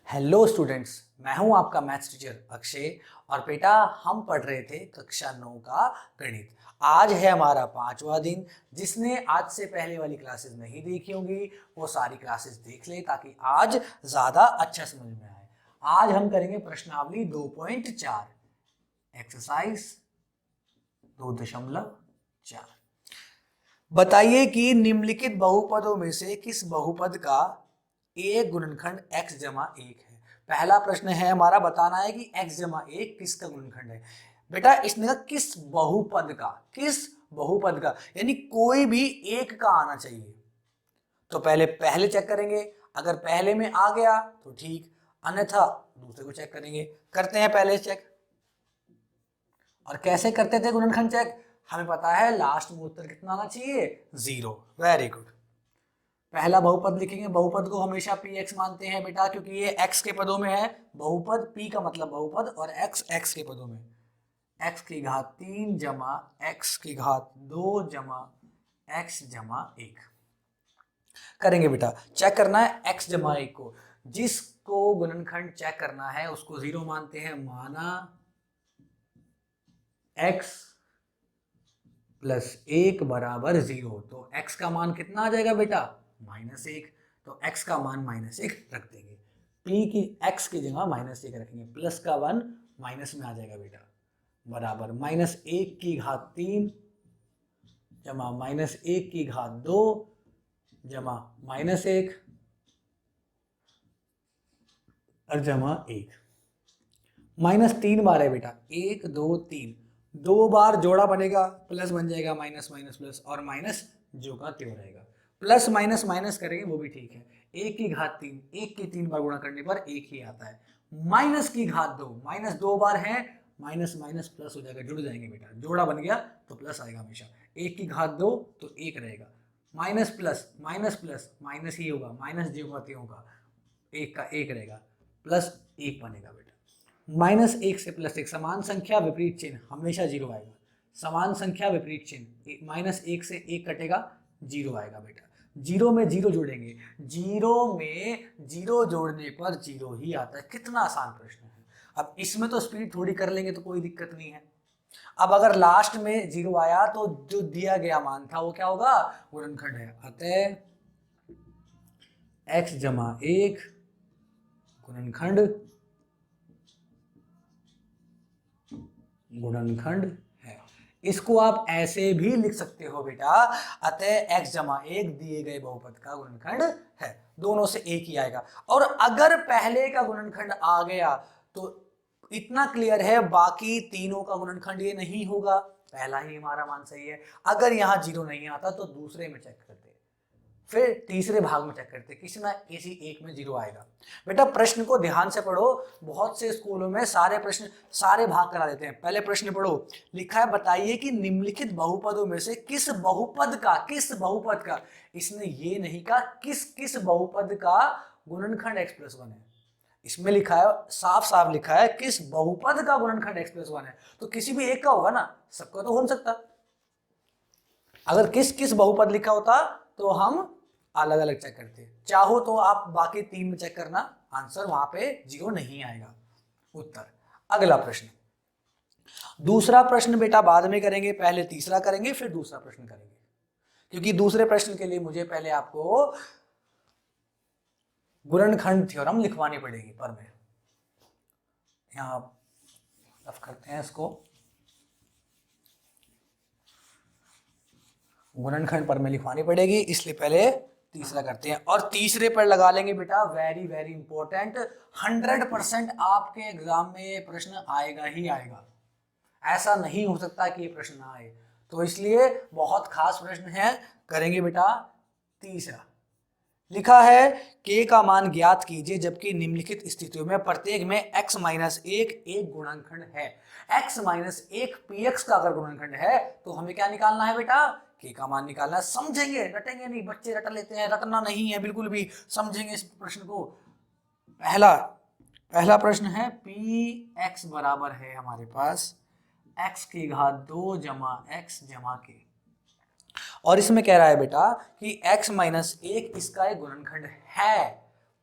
Hello students, मैं हूं आपका मैथ्स टीचर अक्षय। और बेटा हम पढ़ रहे थे कक्षा 9 का गणित। आज है हमारा 5वां दिन। जिसने आज से पहले वाली क्लासेस नहीं देखी होंगी वो सारी क्लासेस देख ले ताकि आज ज़्यादा अच्छा समझ में आए। आज हम करेंगे प्रश्नावली 2.4 एक्सरसाइज 2.4। बताइए कि निम्नलिखित बहुपदों में से किस बहुपद का एक गुणनखंड x जमा 1 है। पहला प्रश्न है हमारा, बताना है कि x जमा 1 किसका गुणनखंड है। बेटा इसने कहा किस बहुपद का यानी कोई भी एक का आना चाहिए। तो पहले चेक करेंगे, अगर पहले में आ गया तो ठीक, अन्यथा दूसरे को चेक करेंगे। करते हैं पहले चेक। और कैसे करते थे गुणनखंड चेक, हमें पता है लास्ट में उत्तर कितना आना चाहिए, 0। Very good. पहला बहुपद लिखेंगे, बहुपद को हमेशा px मानते हैं बेटा क्योंकि ये x के पदों में है। बहुपद p का मतलब बहुपद और x x के पदों में, x की घात 3 जमा x की घात 2 जमा x जमा 1 करेंगे। बेटा चेक करना है x जमा 1 को। जिसको गुणनखंड चेक करना है उसको 0 मानते हैं। माना x प्लस 1 बराबर 0, तो x का मान कितना आ जाएगा बेटा, -1। तो x का मान -1 रख देंगे। p की x की जगह -1 रखेंगे, प्लस का 1 माइनस में आ जाएगा बेटा, बराबर -1 की घात 3 जमा -1 की घात 2 जमा -1 और जमा 1। -3 बार है बेटा, 1 2 3, 2 बार जोड़ा बनेगा, प्लस बन जाएगा, माइनस माइनस प्लस, और माइनस जो का त्यों रहेगा। प्लस माइनस माइनस करेंगे वो भी ठीक है। 1 की घात 3, 1 की 3 बार गुणा करने पर 1 ही आता है। माइनस की घात 2, माइनस 2 बार है, माइनस माइनस प्लस हो जाएगा, जुड़ जाएंगे बेटा, जोड़ा बन गया तो प्लस आएगा हमेशा। 1 की घात 2 तो 1 रहेगा, माइनस प्लस माइनस ही होगा, माइनस जो का त्यों होगा, 1 का 1 रहेगा, प्लस 1 बनेगा बेटा। -1 से +1, समान संख्या विपरीत चिन्ह, हमेशा 0 आएगा। समान संख्या विपरीत चिन्ह, -1 से 1 कटेगा, 0 आएगा बेटा। 0 में 0 जोड़ेंगे, 0 में 0 जोड़ने पर 0 ही आता है। कितना आसान प्रश्न है। अब इसमें तो स्पीड थोड़ी कर लेंगे तो कोई दिक्कत नहीं है। अब अगर लास्ट में 0 आया तो जो दिया गया मान था वो क्या होगा, गुणनखंड है। अतः x जमा 1 गुणनखंड है। इसको आप ऐसे भी लिख सकते हो बेटा, अतः x जमा 1 दिए गए बहुपद का गुणनखंड है। दोनों से एक ही आएगा। और अगर पहले का गुणनखंड आ गया तो इतना क्लियर है, बाकी तीनों का गुणनखंड ये नहीं होगा, पहला ही हमारा मान सही है। अगर यहाँ 0 नहीं आता तो दूसरे में चेक करते, फिर तीसरे भाग में चेक करते, किसी ना किसी एक में 0 आएगा। बेटा प्रश्न को ध्यान से पढ़ो, बहुत से स्कूलों में सारे प्रश्न सारे भाग करा देते हैं। पहले प्रश्न पढ़ो, लिखा है बताइए कि निम्नलिखित बहुपदों में से किस बहुपद का, इसने ये नहीं कहा किस बहुपद का गुणनखंड x+1 है। इसमें लिखा है, साफ साफ लिखा है किस बहुपद का गुणनखंड x+1 है। तो किसी भी एक का होगा ना, सबका तो हो नहीं सकता। अगर किस बहुपद लिखा होता तो हम अलग अलग चेक करते। चाहो तो आप बाकी 3 में चेक करना, आंसर वहां पे 0 नहीं आएगा उत्तर। अगला प्रश्न, दूसरा प्रश्न बेटा बाद में करेंगे, पहले तीसरा करेंगे फिर दूसरा प्रश्न करेंगे, क्योंकि दूसरे प्रश्न के लिए मुझे पहले आपको गुणनखंड थ्योरम लिखवानी पड़ेगी। पर में यहां रफ करते हैं इसको, गुणनखंड पर में लिखवानी पड़ेगी, इसलिए पहले तीसरा करते हैं। और तीसरे पर लगा लेंगे बेटा, वेरी वेरी इंपॉर्टेंट, 100% आपके एग्जाम में ये प्रश्न आएगा ही आएगा, ऐसा नहीं हो सकता कि ये प्रश्न ना आए। तो इसलिए बहुत खास प्रश्न है, करेंगे बेटा तीसरा। लिखा है k का मान ज्ञात कीजिए जबकि निम्नलिखित स्थितियों में प्रत्येक में x-1 एक गुणनखंड है। x-1 px का अगर गुणनखंड है तो हमें क्या निकालना है बेटा, k का मान निकालना है। समझेंगे, रटेंगे नहीं, बच्चे रट लेते हैं, रटना नहीं है बिल्कुल भी, समझेंगे इस प्रश्न को। पहला प्रश्न है, px बराबर है हमारे पास x की घात 2 जमा x जमा k, और इसमें कह रहा है बेटा कि x-1 इसका एक गुणनखंड है।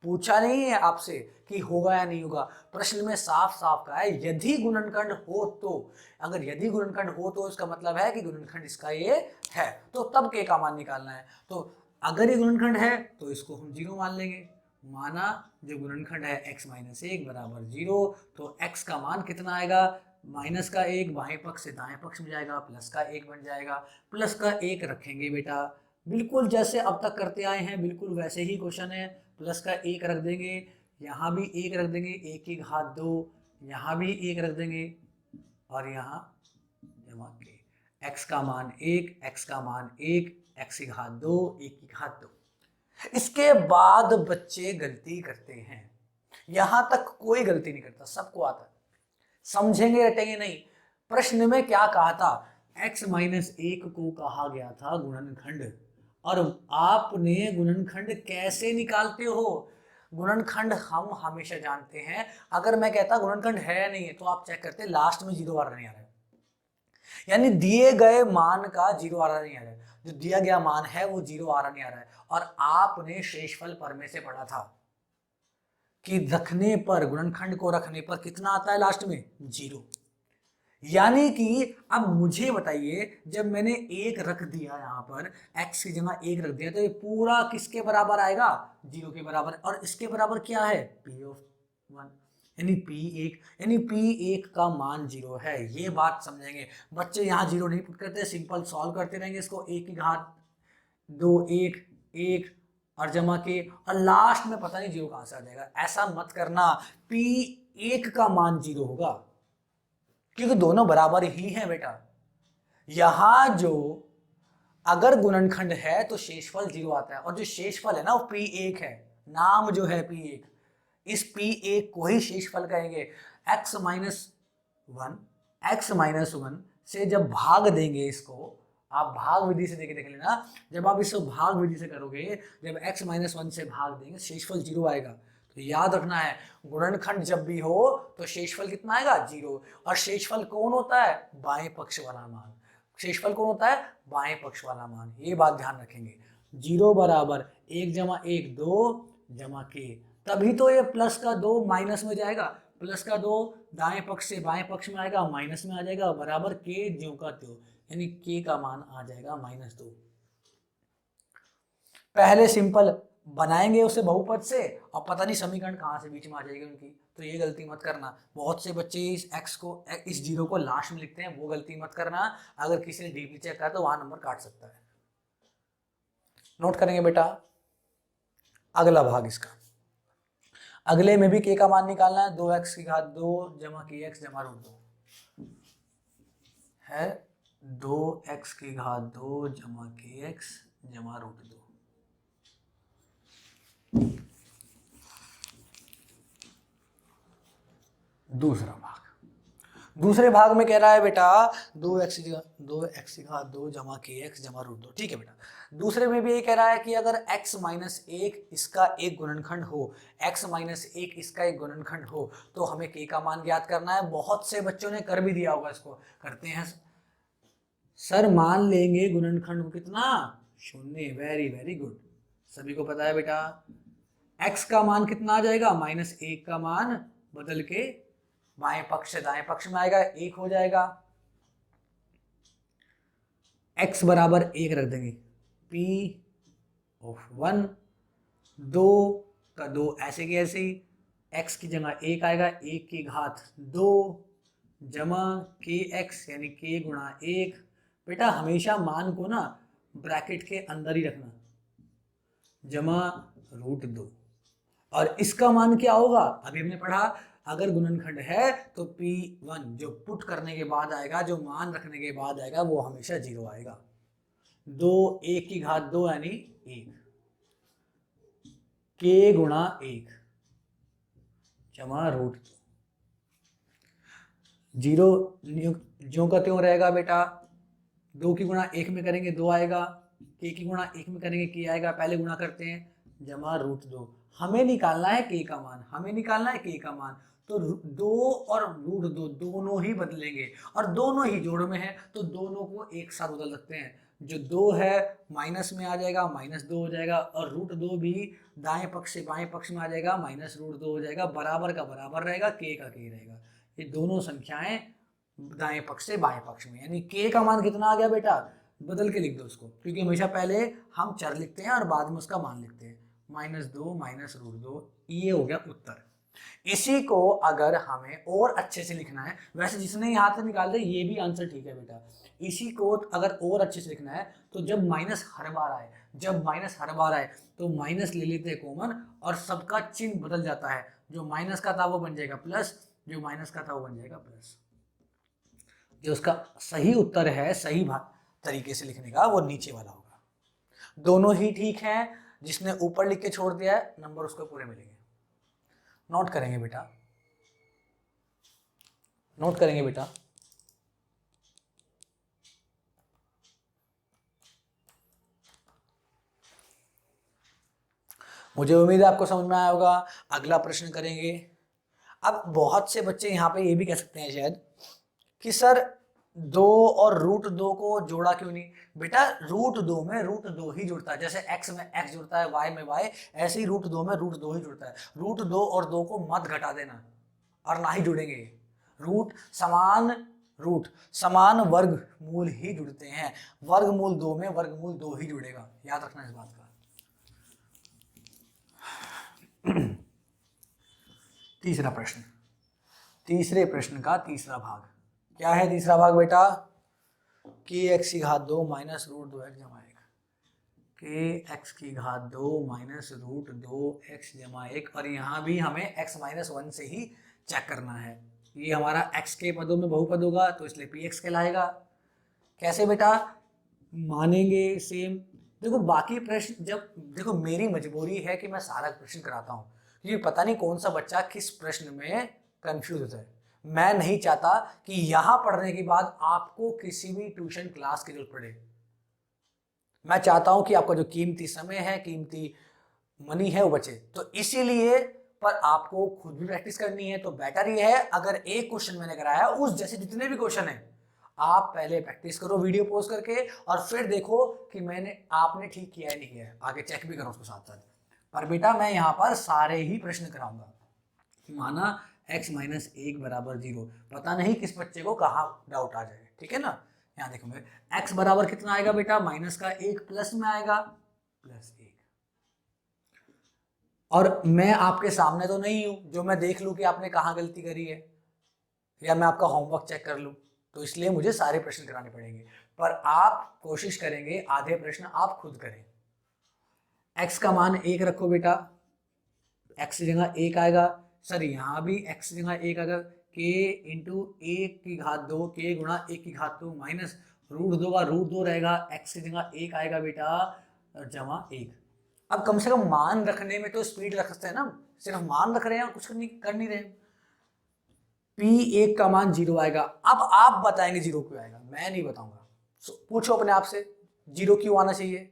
पूछा नहीं है आपसे कि होगा या नहीं होगा, प्रश्न में साफ साफ कहा है यदि गुणनखंड हो तो। अगर यदि गुणनखंड हो तो इसका मतलब है कि गुणनखंड इसका ये है, तो तब के का मान निकालना है। तो अगर ये गुणनखंड है तो इसको हम 0 मान लेंगे। माना जो गुणनखंड है x माइनस 1 बराबर 0, तो x का मान कितना आएगा, माइनस का 1 बाएं पक्ष से दाएं पक्ष में जाएगा, प्लस का 1 बन जाएगा। प्लस का 1 रखेंगे बेटा, बिल्कुल जैसे अब तक करते आए हैं बिल्कुल वैसे ही क्वेश्चन है। प्लस का 1 रख देंगे, यहाँ भी 1 रख देंगे, 1 की घात 2, यहाँ भी 1 रख देंगे, और यहाँ जमा के x का मान 1, x का मान 1, x की घात 2, 1 की घात 2। इसके बाद बच्चे गलती करते हैं, यहां तक कोई गलती नहीं करता, सबको आता है। समझेंगे रटेंगे नहीं। प्रश्न में क्या कहा था, x माइनस 1 को कहा गया था गुणनखंड, और आपने गुणनखंड कैसे निकालते हो। गुणनखंड हम हमेशा जानते हैं, अगर मैं कहता गुणनखंड है या नहीं है तो आप चेक करते लास्ट में 0 आ रहा नहीं आ रहा है, यानी दिए गए मान का 0 आ रहा नहीं आ रहा है, जो दिया गया मान है वो 0 आ रहा नहीं आ रहा है। और आपने शेषफल प्रमेय से पढ़ा था कि रखने पर, गुणनखंड को रखने पर कितना आता है लास्ट में, 0। यानी कि अब मुझे बताइए, जब मैंने 1 रख दिया यहाँ पर, x की जगह 1 रख दिया, तो ये पूरा किसके बराबर आएगा, 0 के बराबर। और इसके बराबर क्या है, p ऑफ 1, यानी p1, यानी p1 का मान 0 है। ये बात समझेंगे बच्चे, यहाँ 0 नहीं पुट करते, सिंपल सॉल्व करते रहेंगे इसको, 1 की घात 2, 1, 1 और जमा के, और लास्ट में पता नहीं 0 कहां से आ जाएगा। ऐसा मत करना, p1 का मान 0 होगा, क्योंकि दोनों बराबर ही हैं बेटा। यहां जो अगर गुणनखंड है तो शेषफल 0 आता है, और जो शेषफल है ना वो p1 है, नाम जो है p1, इस p1 को ही शेषफल कहेंगे। x माइनस 1 से जब भाग देंगे इसको, आप भाग विधि से देख लेना, जब आप इसको भाग विधि से करोगे, जब x माइनस 1 से भाग देंगे शेषफल 0 आएगा। तो याद रखना है, गुणनखंड जब भी हो तो शेषफल कितना आएगा, 0। और शेषफल कौन होता है, बाएं पक्ष वाला मान। शेषफल कौन होता है, बाएं पक्ष वाला मान, ये बात ध्यान रखेंगे। 0 बराबर 1 जमा 1 2 जमा के, तभी तो ये प्लस का 2 माइनस में जाएगा, प्लस का 2 दाएं पक्ष से बाएं पक्ष में आएगा, माइनस में आ जाएगा, बराबर के ज्यों का त्यों, यानी के का मान आ जाएगा -2। पहले सिंपल बनाएंगे उसे बहुपद से, और पता नहीं समीकरण कहाँ से बीच में आ जाएगी उनकी, तो ये गलती मत करना। बहुत से बच्चे इस x को, इस 0 को लास्ट में लिखते हैं, वो गलती मत करना। अगर किसी ने डीपली चेक करा तो वहां नंबर काट सकता है। नोट करेंगे बेटा। अगला भाग इसका, अगले में भी k का मान निकालना है, 2x की घात 2 जमा kx जमा √2 है, 2x की घात 2 जमा kx जमा √2। दूसरा भाग, दूसरे भाग में कह रहा है बेटा 2x की घात 2 जमा kx जमा √2। ठीक है बेटा, दूसरे में भी ये कह रहा है कि अगर x माइनस 1 इसका एक गुणनखंड हो, x माइनस 1 इसका एक गुणनखंड हो, तो हमें k का मान ज्ञात करना है। बहुत से बच्चों ने कर भी दिया होगा, इसको करते हैं सर, मान लेंगे गुणनखंड को कितना, 0। वेरी वेरी गुड, सभी को पता है बेटा। x का मान कितना आ जाएगा, -1 का मान बदल के बाएं पक्ष से दाएं पक्ष में आएगा, 1 हो जाएगा। x बराबर 1 रख देंगे, p ऑफ 1, 2 का 2 ऐसे के ऐसे ही, x की जगह 1 आएगा, 1 की घात 2 जमा kx, यानी k गुणा 1। बेटा हमेशा मान को ना ब्रैकेट के अंदर ही रखना, जमा √2। और इसका मान क्या होगा, अभी हमने पढ़ा, अगर गुणनखंड है तो p1 जो पुट करने के बाद आएगा, जो मान रखने के बाद आएगा, वो हमेशा 0 आएगा। 2 1 की घात 2 यानी 1, k गुणा 1 जमा √2। 0 ज्यों का त्यों रहेगा बेटा, 2 की गुणा 1 में करेंगे 2 आएगा, k की गुणा 1 में करेंगे k आएगा, पहले गुणा करते हैं, जमा √2। हमें निकालना है k का मान, हमें निकालना है k का मान, तो 2 और √2 दोनों ही बदलेंगे, और दोनों ही जोड़ में है तो दोनों को एक साथ बदल सकते हैं। जो 2 है माइनस में आ जाएगा, -2 हो जाएगा, और √2 भी दाएं पक्ष से बाएं पक्ष में आ जाएगा, -√2 हो जाएगा, बराबर का बराबर रहेगा, k का k रहेगा। ये दोनों संख्याएं दाएं पक्ष से बाएं पक्ष में, यानी k का मान कितना आ गया बेटा, बदल के लिख दो उसको, क्योंकि हमेशा पहले हम चर लिखते हैं और बाद में उसका मान लिखते हैं। -2 -√2, ये हो गया उत्तर। इसी को अगर हमें और अच्छे से लिखना है, वैसे जिसने यहाँ से निकाल दे ये भी आंसर ठीक है बेटा, इसी को अगर और अच्छे से लिखना है तो जब माइनस हर बार आए तो माइनस ले लेते हैं कॉमन, और सबका चिन्ह बदल जाता है, जो माइनस का था वो बन जाएगा प्लस, जो माइनस का था वो बन जाएगा प्लस। जो उसका सही उत्तर है सही तरीके से लिखने का, वो नीचे वाला होगा। दोनों ही ठीक है, जिसने ऊपर लिख के छोड़ दिया है नंबर उसको पूरे मिलेंगे। नोट करेंगे बेटा, नोट करेंगे बेटा। मुझे उम्मीद है आपको समझ में आया होगा। अगला प्रश्न करेंगे। अब बहुत से बच्चे यहाँ पे ये भी कह सकते हैं शायद कि सर 2 और √2 को जोड़ा क्यों नहीं? बेटा √2 में √2 ही जुड़ता है, जैसे x में x जुड़ता है, y में y, ऐसे ही √2 में √2 ही जुड़ता है। √2 और 2 को मत घटा देना और ना ही जुड़ेंगे। रूट समान वर्गमूल ही जुड़ते हैं, वर्गमूल 2 में वर्गमूल 2 ही जुड़ेगा, याद रखना इस बात का। तीसरा प्रश्न, तीसरे प्रश्न का तीसरा भाग क्या है? तीसरा भाग बेटा kx की घात 2 माइनस √2x जमा 1, kx की घात 2 माइनस √2x जमा 1, और यहाँ भी हमें x माइनस 1 से ही चेक करना है। ये हमारा x के पदों में बहुपद होगा तो इसलिए px कहलाएगा। कैसे बेटा मानेंगे? सेम देखो, बाकी प्रश्न जब देखो मेरी मजबूरी है कि मैं सारा प्रश्न कराता हूँ, क्योंकि पता नहीं कौन सा बच्चा किस प्रश्न में कंफ्यूज होता है। मैं नहीं चाहता कि यहाँ पढ़ने के बाद आपको किसी भी ट्यूशन क्लास की जरूरत पड़े। मैं चाहता हूँ कि आपका जो कीमती समय है, कीमती मनी है, वो बचे। तो इसीलिए पर आपको खुद भी प्रैक्टिस करनी है, तो बेटर ये है अगर एक क्वेश्चन मैंने कराया उस जैसे जितने भी क्वेश्चन है आप पहले प्रैक्टिस करो वीडियो पॉज करके, और फिर देखो कि आपने ठीक किया है नहीं किया है, आगे चेक भी करो उसको साथ साथ। पर बेटा मैं यहाँ पर सारे ही प्रश्न कराऊंगा। माना x माइनस 1 बराबर 0, पता नहीं किस बच्चे को कहाँ डाउट आ जाए, ठीक है ना। यहाँ देखो मैं x बराबर कितना आएगा बेटा, माइनस का 1 प्लस में आएगा +1, और मैं आपके सामने तो नहीं हूं जो मैं देख लूं कि आपने कहाँ गलती करी है, या मैं आपका होमवर्क चेक कर लूं, तो इसलिए मुझे सारे प्रश्न कराने पड़ेंगे। पर आप कोशिश करेंगे आधे प्रश्न आप खुद करें। x का मान 1 रखो बेटा, x की जगह 1 आएगा, सर यहाँ भी x की जगह 1 आएगा, k इंटू 1 की घात 2, k गुणा 1 की घात 2 माइनस √2 का √2 रहेगा, x की जगह 1 आएगा बेटा जमा 1। अब कम से कम मान रखने में तो स्पीड रख सकते हैं ना, सिर्फ मान रख रहे हैं और कुछ कर नहीं रहे। p1 का मान 0 आएगा। अब आप बताएंगे 0 क्यों आएगा, मैं नहीं बताऊंगा। पूछो अपने आप से 0 क्यों आना चाहिए।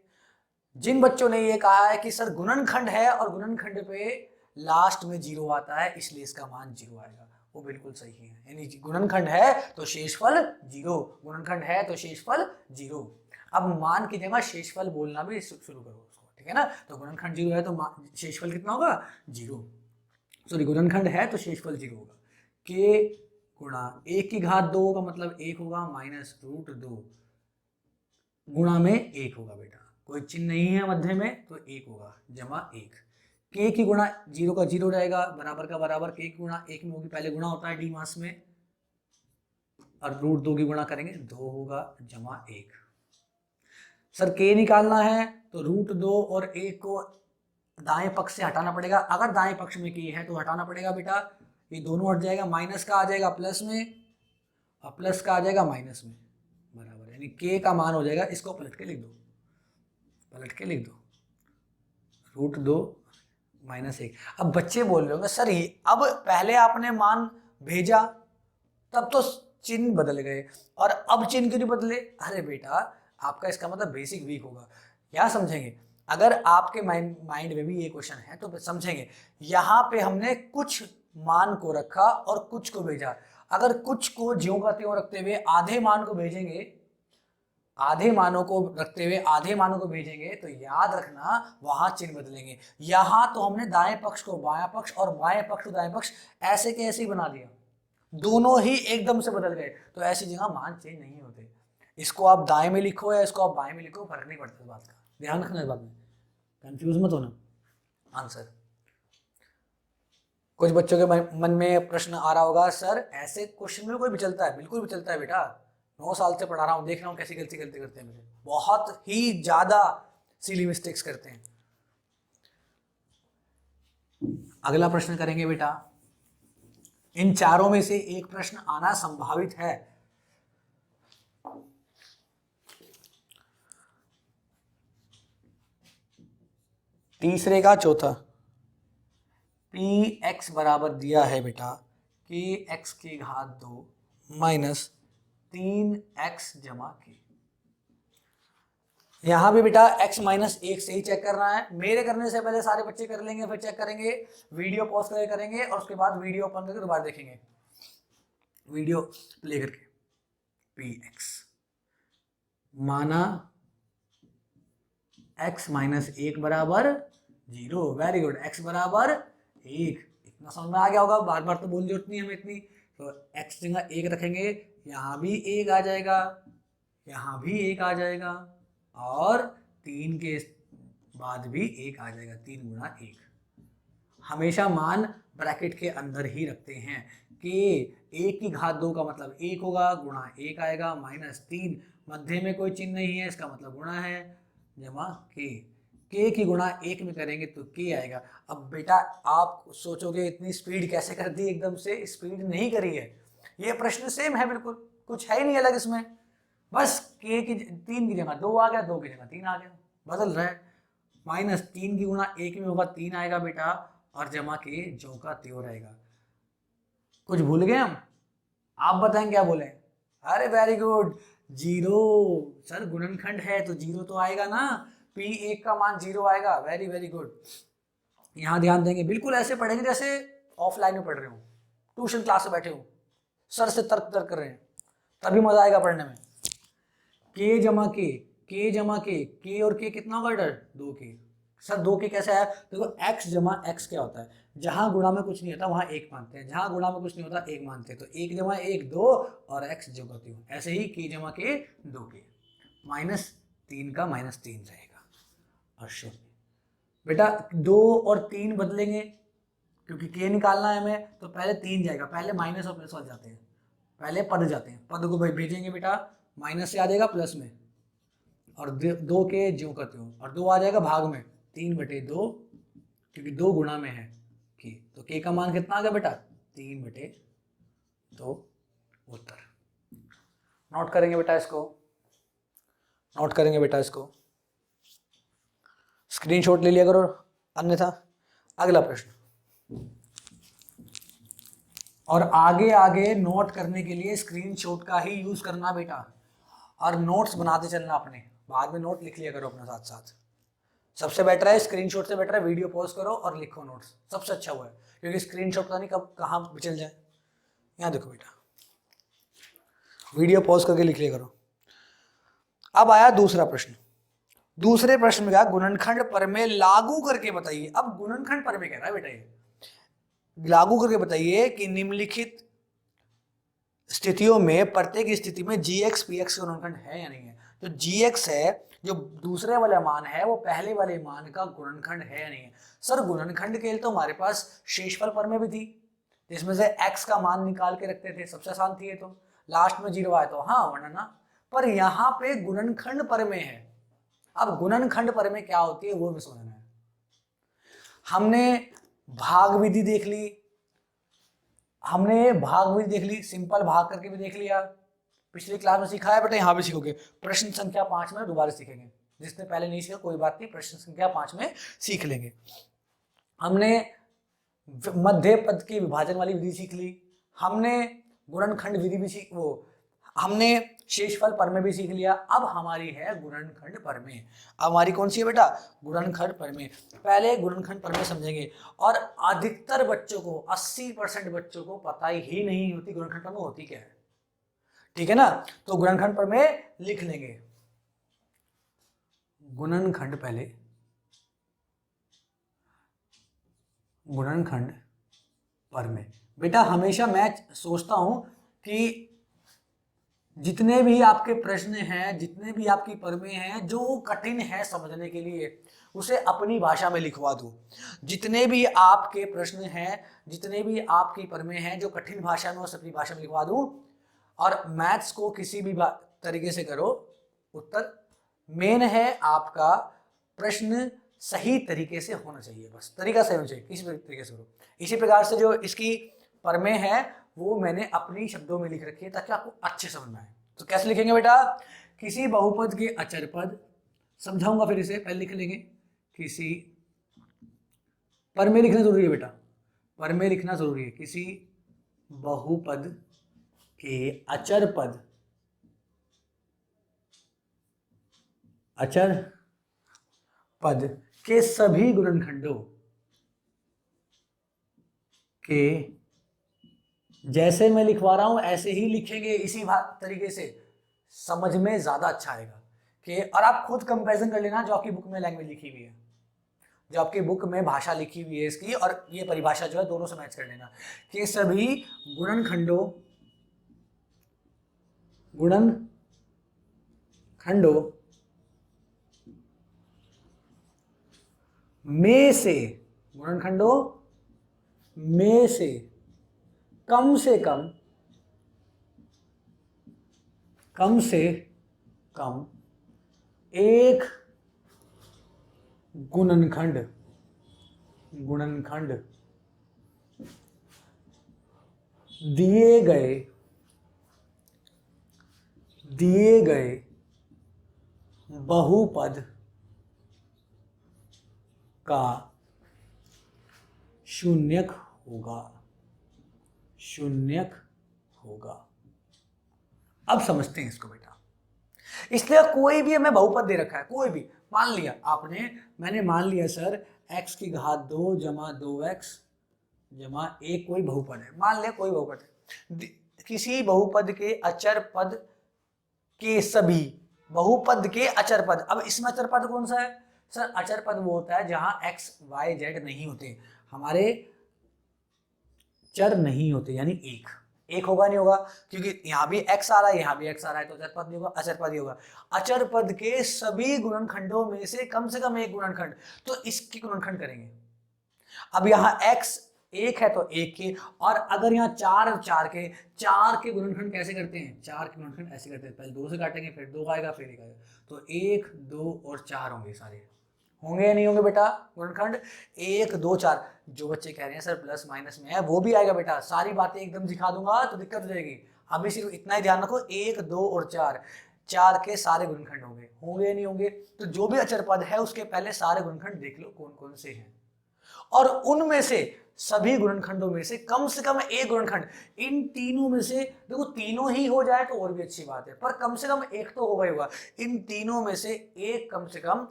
जिन बच्चों ने ये कहा है कि सर गुणनखंड है और गुणनखंड पे लास्ट में 0 आता है इसलिए इसका मान 0 आएगा, वो बिल्कुल सही है। यानी गुणनखंड है तो शेषफल 0, गुणनखंड है तो शेषफल 0। अब मान की जगह शेषफल बोलना भी शुरू करो उसको, ठीक है ना। तो गुणनखंड 0 है तो शेषफल कितना होगा 0, सॉरी गुणनखंड है तो शेषफल 0 होगा। k गुणा 1 की घात 2 का मतलब 1 होगा, माइनस √2 गुणा में 1 होगा बेटा, कोई चिन्ह नहीं है मध्य में तो 1 होगा जमा 1। k की गुणा 0 का 0 रहेगा, बराबर का बराबर, k की गुणा 1 में होगी, पहले गुणा होता है डी मास में, और √2 की गुणा करेंगे 2 होगा जमा 1। सर k निकालना है तो √2 और 1 को दाएं पक्ष से हटाना पड़ेगा। अगर दाएं पक्ष में k है तो हटाना पड़ेगा बेटा, ये दोनों हट जाएगा, माइनस का आ जाएगा प्लस में और प्लस का आ जाएगा माइनस में, बराबर, यानी k का मान हो जाएगा, इसको पलट के लिख दो, पलट के लिख दो √2 -1। अब बच्चे बोल रहे होंगे सर ये अब पहले आपने मान भेजा तब तो चिन्ह बदल गए और अब चिन्ह क्यों नहीं बदले। अरे बेटा आपका इसका मतलब बेसिक वीक होगा, क्या समझेंगे। अगर आपके माइंड में भी ये क्वेश्चन है तो समझेंगे, यहाँ पे हमने कुछ मान को रखा और कुछ को भेजा। अगर कुछ को ज्यों का त्यों रखते हुए आधे मान को भेजेंगे आधे मानों को रखते हुए आधे मानों को भेजेंगे तो याद रखना वहां चिन्ह बदलेंगे। यहां तो हमने दाएं पक्ष को बायां पक्ष और बाएं पक्ष को दाएं पक्ष ऐसे के ऐसे ही बना दिया, दोनों ही एकदम से बदल गए, तो ऐसी जगह मान चेंज नहीं होते। इसको आप दाएं में लिखो या इसको आप बाएं में लिखो, फर्क नहीं पड़ता इस बात का, ध्यान रखना इस बात में, कंफ्यूज मत होना। आंसर कुछ बच्चों के मन में प्रश्न आ रहा होगा, सर ऐसे क्वेश्चन में कोई भी चलता है? बिल्कुल भी चलता है बेटा, 9 साल से पढ़ा रहा हूं, देख रहा हूं कैसी गलती करते हैं मुझे, बहुत ही ज्यादा सिली मिस्टेक्स करते हैं। अगला प्रश्न करेंगे बेटा, इन चारों में से एक प्रश्न आना संभावित है। तीसरे का चौथा, पी एक्स बराबर दिया है बेटा कि एक्स की घात 2 माइनस 3x जमा के। यहां भी बेटा x माइनस 1 से ही चेक करना है। मेरे करने से पहले सारे बच्चे कर लेंगे, फिर चेक करेंगे, वीडियो पॉज करके करेंगे और उसके बाद वीडियो ओपन करके दोबारा देखेंगे, वीडियो प्ले करके। पी एक्स माना x माइनस 1 बराबर 0, वेरी गुड, x बराबर 1, इतना समझ में आ गया होगा, बार बार तो बोलने की जरूरत नहीं हमें इतनी। तो x जगह 1 रखेंगे, यहाँ भी 1 आ जाएगा, यहाँ भी 1 आ जाएगा और 3 के बाद भी 1 आ जाएगा, 3 गुणा 1। हमेशा मान ब्रैकेट के अंदर ही रखते हैं कि 1 की घात 2 का मतलब 1 होगा, गुणा 1 आएगा, माइनस 3, मध्य में कोई चिन्ह नहीं है, इसका मतलब गुणा है, जमा के की गुणा 1 में करेंगे तो के आएगा। अब बेटा आप सोचोगे इतनी स्पीड कैसे कर दी, एकदम से स्पीड नहीं करी है, ये प्रश्न सेम है बिल्कुल, कुछ है ही नहीं अलग इसमें, बस के की 3 की जगह 2 आ गया, 2 की जगह 3 आ गया, बदल रहा है। माइनस 3 की गुणा 1 में होगा 3 आएगा बेटा, और जमा के जो का त्यों रहेगा। कुछ भूल गए हम? आप बताएं क्या बोले? अरे वेरी गुड, 0, सर गुणनखंड है तो 0 तो आएगा ना, P1 का मान 0 आएगा, वेरी वेरी गुड। यहाँ ध्यान देंगे, बिल्कुल ऐसे पढ़ेंगे जैसे ऑफलाइन में पढ़ रहे हो, ट्यूशन क्लास में बैठे हो, सर से तर्क कर रहे हैं, तभी मजा आएगा पढ़ने में। के जमा के और के कितना होगा बेटा? 2k। सर 2k कैसे है? देखो x जमा x क्या होता है, जहां गुणा में कुछ नहीं होता वहां 1 मानते हैं, जहां गुणा में कुछ नहीं होता 1 मानते हैं, तो 1 जमा 1 2 और x जो करती हूँ, ऐसे ही k जमा के 2k, माइनस 3 का माइनस 3 रहेगा और शून्य। बेटा 2 और 3 बदलेंगे क्योंकि k निकालना है हमें, तो पहले 3 जाएगा, पहले माइनस और प्लस वाले जाते हैं, पहले पद जाते हैं, पद को भेजेंगे बेटा, माइनस से आ जाएगा प्लस में, और 2 के ज्यों का त्यों, और 2 आ जाएगा भाग में, 3/2, क्योंकि 2 गुणा में है के, तो के का मान कितना आ गया बेटा? 3/2 उत्तर। नोट करेंगे बेटा इसको, नोट करेंगे बेटा इसको, स्क्रीनशॉट ले लिया करो अन्यथा। अगला प्रश्न, और आगे आगे नोट करने के लिए स्क्रीनशॉट का ही यूज करना बेटा, और नोट्स बनाते चलना अपने, बाद में नोट लिख लिया करो अपने साथ साथ। सबसे बेटर है, स्क्रीनशॉट से बेटर है वीडियो पॉज करो और लिखो नोट्स, सबसे अच्छा हुआ है, क्योंकि स्क्रीनशॉट पता नहीं कब कहाँ चल जाए। यहाँ देखो बेटा, वीडियो पॉज करके लिख लिया करो। अब आया दूसरा प्रश्न, दूसरे प्रश्न में क्या, गुणनखंड प्रमेय लागू करके बताइए। अब गुणनखंड प्रमेय कह रहा है बेटा, ये लागू करके बताइए कि निम्नलिखित स्थितियों में प्रत्येक स्थिति में gx px का गुणनखंड है या नहीं है। जो gx है, जो दूसरे वाला मान है, वो पहले वाले मान का गुणनखंड है या नहीं है। सर गुणनखंड के लिए तो हमारे पास शेषफल प्रमेय भी थी, जिसमें से x का मान निकाल के रखते थे, सबसे आसान थी ये तो, लास्ट में 0 आया तो हाँ वरना ना, पर यहाँ पे गुणनखंड प्रमेय है। अब गुणनखंड प्रमेय क्या होती है वो भी समझना है। हमने भाग विधि देख ली, सिंपल भाग करके भी देख लिया, पिछली क्लास में सिखाया बेटा, यहाँ भी सीखोगे। प्रश्न संख्या 5 में दोबारा सीखेंगे, जिसने पहले नहीं सीखा कोई बात नहीं, प्रश्न संख्या 5 में सीख लेंगे। हमने मध्य पद की विभाजन वाली विधि सीख ली, हमने गुणनखंड विधि भी हमने शेषफल प्रमेय भी सीख लिया। अब हमारी है गुणनखंड प्रमेय। अब हमारी कौन सी है बेटा? गुणनखंड प्रमेय। पहले गुणनखंड प्रमेय समझेंगे, और अधिकतर बच्चों को 80% बच्चों को पता ही नहीं होती गुणनखंड प्रमेय होती क्या है, ठीक है ना। तो गुणनखंड प्रमेय लिख लेंगे, गुणनखंड पहले, गुणनखंड परमेय। बेटा हमेशा मैं सोचता हूं कि जितने भी आपके प्रश्न हैं, जितने भी आपकी परमेय हैं जो कठिन है समझने के लिए, उसे अपनी भाषा में लिखवा दो। जितने भी आपके प्रश्न हैं, जितने भी आपकी परमेय हैं जो कठिन भाषा में, उसे अपनी भाषा में लिखवा दूं। और मैथ्स को किसी भी तरीके से करो, उत्तर मेन है आपका प्रश्न सही तरीके से होना चाहिए, बस तरीका सही होना चाहिए, किसी तरीके से करो। इसी प्रकार से जो इसकी परमेय है वो मैंने अपनी शब्दों में लिख रखी है ताकि आपको अच्छे समझ में आए। तो कैसे लिखेंगे बेटा, किसी बहुपद के अचर पद, समझाऊंगा फिर इसे, पहले लिख लेंगे। किसी, परमेय लिखना जरूरी है बेटा, परमेय लिखना जरूरी है। किसी बहुपद के अचर पद, अचर पद के सभी गुणनखंडों के, जैसे मैं लिखवा रहा हूं ऐसे ही लिखेंगे, इसी तरीके से समझ में ज्यादा अच्छा आएगा। कि और आप खुद कंपैरिजन कर लेना जो आपकी बुक में लैंग्वेज लिखी हुई है, जो आपकी बुक में भाषा लिखी हुई है इसकी, और ये परिभाषा जो है दोनों से मैच कर लेना कि सभी गुणनखंडों में से, गुणनखंडों में से कम से कम एक गुणनखंड दिए गए बहुपद का शून्यक होगा। अब समझते हैं इसको बेटा। इसलिए कोई भी हमें बहुपद दे रखा है, कोई भी, मान लिया आपने, मैंने मान लिया सर x की घात 2 जमा 2x जमा 1 कोई बहुपद है, मान लिया कोई बहुपद है। किसी बहुपद के अचर पद के सभी, बहुपद के अचर पद, अब इसमें अचर पद कौन सा है सर? अचर पद वो होता है जहां x y z नहीं होते, हमारे चर नहीं होते, यानी एक होगा नहीं होगा, क्योंकि यहां भी x आ रहा है, यहां भी x आ रहा है, तो अचर पद नहीं होगा, अचर पद ही होगा। अचर पद के सभी गुणनखंडों में से कम एक गुणनखंड, तो इसकी गुणनखंड करेंगे। अब यहाँ x 1 है तो 1 के, और अगर यहाँ 4 के गुणनखंड कैसे करते हैं? 4 के गुणनखंड ऐसे करते हैं, पहले 2 से काटेंगे, फिर 2 आएगा, फिर 1 आएगा, तो 1 2 और 4 होंगे, सारे होंगे या नहीं होंगे बेटा गुणनखंड? 1 2 4। जो बच्चे कह रहे हैं सर प्लस माइनस में है, वो भी आएगा बेटा, सारी बातें एकदम सिखा दूंगा तो दिक्कत हो जाएगी। अभी सिर्फ इतना ही ध्यान रखो, 1 2 और 4 के सारे गुणनखंड होंगे या नहीं होंगे? तो जो भी अचर पद है उसके पहले सारे गुणनखंड देख लो कौन कौन से हैं, और उनमें से सभी गुणनखंडों में से कम एक गुणनखंड, इन तीनों में से, देखो तीनों ही हो जाए तो और भी अच्छी बात है, पर कम से कम एक तो होगा ही होगा। इन तीनों में से एक कम से कम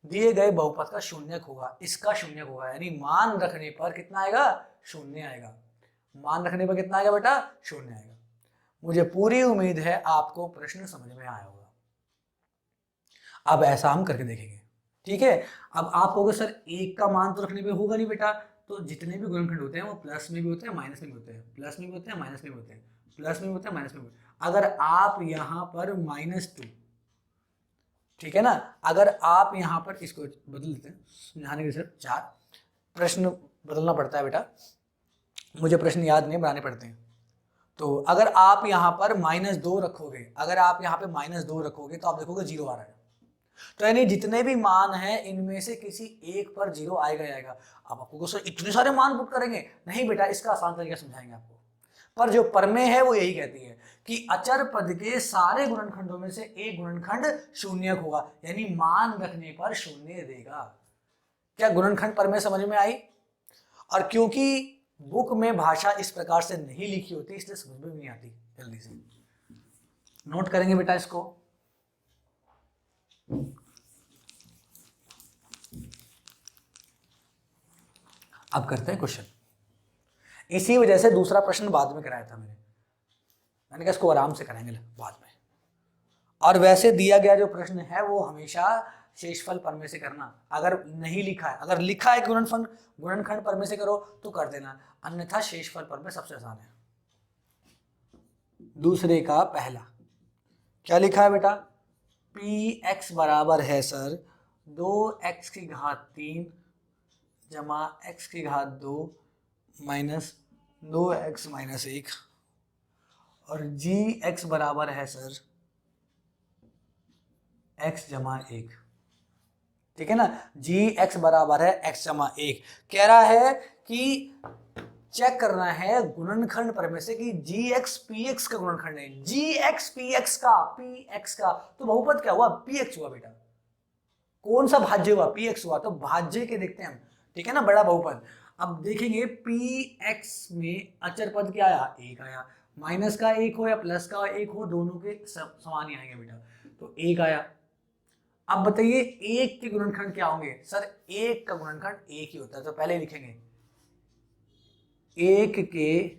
दिए गए बहुपद का शून्यक होगा, इसका शून्यक होगा, यानी मान रखने पर कितना आएगा? शून्य आएगा। मान रखने पर कितना आएगा बेटा? शून्य आएगा। मुझे पूरी उम्मीद है आपको प्रश्न समझ में आया होगा। अब ऐसा हम करके देखेंगे, ठीक है? अब आप कहोगे सर एक का मान तो रखने पे होगा नहीं बेटा, तो जितने भी गुणनखंड होते हैं वो प्लस में भी होते हैं, माइनस में भी होते हैं, प्लस में भी होते हैं, माइनस में भी होते हैं, प्लस में भी होते हैं, माइनस में भी होते हैं। अगर आप यहाँ पर -2, ठीक है ना, अगर आप यहाँ पर इसको बदल देते हैं, समझाने के सर 4 प्रश्न बदलना पड़ता है बेटा, मुझे प्रश्न याद नहीं बनाने पड़ते हैं। तो अगर आप यहाँ पर -2 रखोगे, अगर आप यहाँ पे -2 रखोगे तो आप देखोगे 0 आ रहा है, तो यानी जितने भी मान हैं इनमें से किसी एक पर 0 आएगा ही आएगा। अब आपको सर इतने सारे मान पुट करेंगे? नहीं बेटा, इसका आसान तरीका समझाएंगे आपको। पर जो प्रमेय है वो यही कहती है कि अचर पद के सारे गुणनखंडों में से एक गुणनखंड शून्यक होगा, यानी मान रखने पर शून्य देगा। क्या गुणनखंड प्रमेय समझ में आई? और क्योंकि बुक में भाषा इस प्रकार से नहीं लिखी होती इसलिए समझ में नहीं आती, जल्दी से नोट करेंगे बेटा इसको। अब करते हैं क्वेश्चन। इसी वजह से दूसरा प्रश्न बाद में कराया था मैंने कहा इसको आराम से कराएंगे बाद में। और वैसे दिया गया जो प्रश्न है वो हमेशा शेषफल पर में से करना, अगर नहीं लिखा है, अगर लिखा है गुणनखंड पर में से करो तो कर देना, अन्यथा शेषफल पर में सबसे आसान है। दूसरे का पहला क्या लिखा है बेटा, px बराबर है सर 2x की घात 3 जमा x की घात 2 माइनस 2x माइनस 1, और gx बराबर है सर x जमा 1। ठीक है ना, gx बराबर है x जमा 1। कह रहा है कि चेक करना है गुणनखंड पर में से कि gx px का गुणनखंड है, gx px का, तो बहुपद क्या हुआ, px हुआ बेटा। कौन सा भाज्य हुआ, px हुआ, तो भाज्य के देखते हैं हम। ठीक है ना, बड़ा बहुपद। अब देखेंगे px में अचर पद क्या आया, 1 आया, माइनस का 1 हो या प्लस का 1 हो, दोनों के समान ही आएंगे बेटा, तो 1 आया। अब बताइए 1 के गुणनखंड क्या होंगे, सर 1 का गुणनखंड 1 ही होता है, तो पहले लिखेंगे 1 के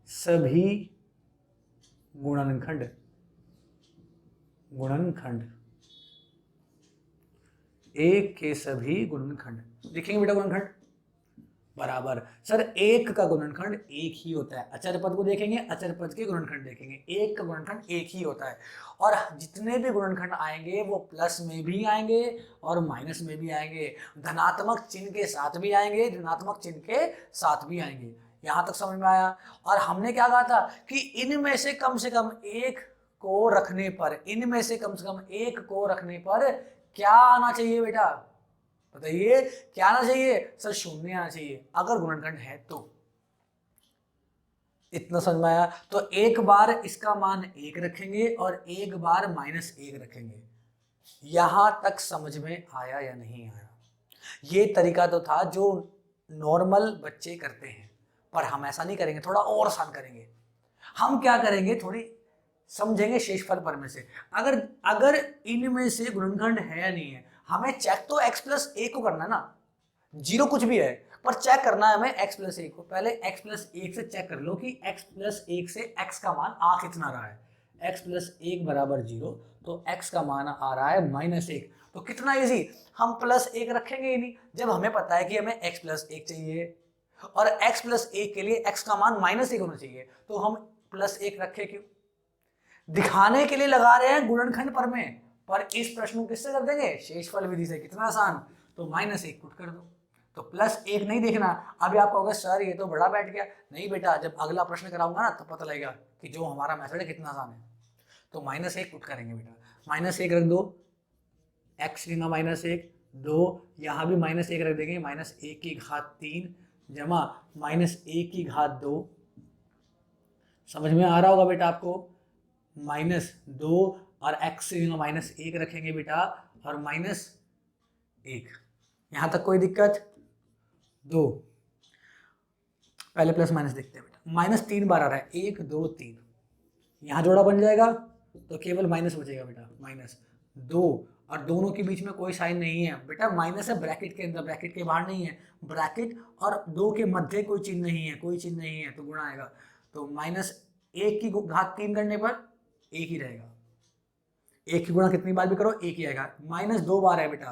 सभी गुणनखंड 1 के सभी गुणनखंड लिखेंगे बेटा, गुणनखंड बराबर, सर 1 का गुणनखंड 1 ही होता है। अचर पद को देखेंगे, अचर पद के गुणनखंड देखेंगे, 1 का गुणनखंड 1 ही होता है, और जितने भी गुणनखंड आएंगे वो प्लस में भी आएंगे और माइनस में भी आएंगे, धनात्मक चिन्ह के साथ भी आएंगे, ऋणात्मक चिन्ह के साथ भी आएंगे। यहां तक समझ में आया। और हमने क्या कहा था कि इनमें से कम एक को रखने पर, इनमें से कम एक को रखने पर क्या आना चाहिए बेटा, बताइए क्या आना चाहिए, सर 0 आना चाहिए अगर गुणनखंड है तो। इतना समझ में आया। तो एक बार इसका मान 1 रखेंगे और एक बार -1 रखेंगे। यहां तक समझ में आया या नहीं आया? ये तरीका तो था जो नॉर्मल बच्चे करते हैं, पर हम ऐसा नहीं करेंगे, थोड़ा और आसान करेंगे। हम क्या करेंगे, थोड़ी समझेंगे शेषफल पर में से। अगर इनमें से गुणनखंड है या नहीं है, हमें चेक तो x प्लस 1 को करना है ना, 0 कुछ भी है, पर चेक करना है हमें x प्लस 1 को। पहले x प्लस 1 से चेक कर लो कि x प्लस 1 से x का मान आ कितना रहा है। x प्लस 1 बराबर 0, तो x का मान आ रहा है -1। तो कितना इजी, हम प्लस 1 रखेंगे ही नहीं, जब हमें पता है कि हमें x प्लस 1 चाहिए और x प्लस 1 के लिए x का मान -1 होना चाहिए, तो हम प्लस 1 रखे क्यों, दिखाने के लिए लगा रहे हैं गुणनखंड पर में। पर इस प्रश्न को किससे कर देंगे, शेषफल विधि से। कितना आसान, तो -1 पुट कर दो, तो +1 नहीं देखना। अभी आप कहोगे सर ये तो बड़ा बैठ गया, नहीं बेटा, जब अगला प्रश्न कराऊंगा ना तब पता लगेगा कि जो हमारा मेथड है कितना आसान है। तो -1 पुट करेंगे बेटा, -1 रख दो, x लेना -1, 2 यहाँ भी -1 रख देंगे, -1 की घात 3 जमा -1 की घात 2। समझ में आ रहा होगा बेटा आपको, -2 और x -1 रखेंगे बेटा, और -1। यहां तक कोई दिक्कत, 2 पहले प्लस माइनस देखते हैं बेटा, -3 बार आ रहा है, 1 2 3, यहां जोड़ा बन जाएगा तो केवल माइनस बचेगा बेटा, -2, और दोनों के बीच में कोई साइन नहीं है बेटा, माइनस है ब्रैकेट के अंदर, ब्रैकेट के बाहर नहीं है, ब्रैकेट और 2 के मध्य कोई चिन्ह नहीं है, कोई चिन्ह नहीं है, तो गुणा आएगा। तो -1 की घात 3 करने पर 1 ही रहेगा, 1 की गुणा कितनी बार भी करो 1 ही आएगा। -2 बार है बेटा,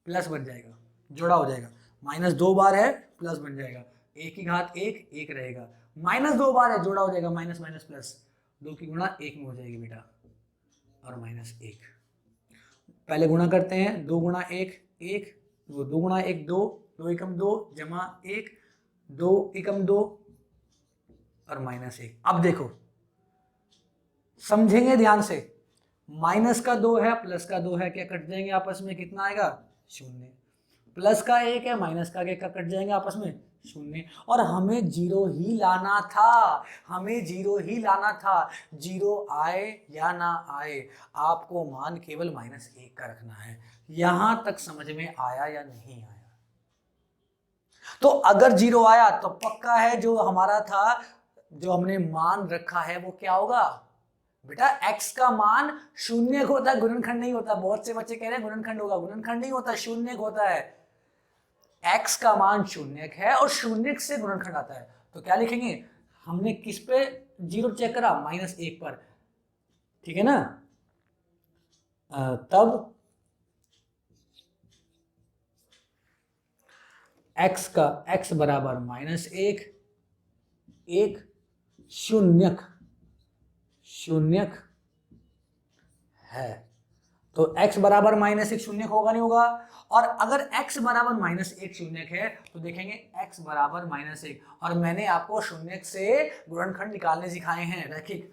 प्लस बन जाएगा, जोड़ा हो जाएगा, -2 बार है प्लस बन जाएगा, 1 की घात 1 रहेगा, -2 बार है, जोड़ा हो जाएगा, माइनस माइनस प्लस, 2 की गुणा 1 में हो जाएगी बेटा, और -1। पहले गुणा करते हैं, 2 गुणा 1 1, 2 गुणा 1 2, 2 एकम 2 जमा 1, 2 एकम 2 और -1। अब देखो समझेंगे ध्यान से, माइनस का 2 है प्लस का 2 है, क्या कट जाएंगे आपस में, कितना आएगा 0, प्लस का 1 है माइनस का 1 कट जाएंगे आपस में 0, और हमें 0 ही लाना था, हमें 0 ही लाना था। 0 आए या ना आए, आपको मान केवल -1 का रखना है। यहां तक समझ में आया या नहीं आया? तो अगर 0 आया तो पक्का है जो हमारा था, जो हमने मान रखा है वो क्या होगा बेटा, x का मान 0 होता है, गुणनखंड नहीं होता। बहुत से बच्चे कह रहे हैं गुणनखंड होगा, गुणनखंड नहीं होता, 0 होता है। x का मान 0 है और 0 से गुणनखंड आता है, तो क्या लिखेंगे, हमने किस पे 0 चेक करा, -1 पर, ठीक है ना। तब x का x बराबर -1, एक शून्यक है। तो x बराबर -1 शून्यक होगा नहीं होगा? और अगर x बराबर -1 शून्यक है तो देखेंगे x बराबर -1, और मैंने आपको शून्यक से गुणनखंड निकालने सिखाए हैं रैखिक।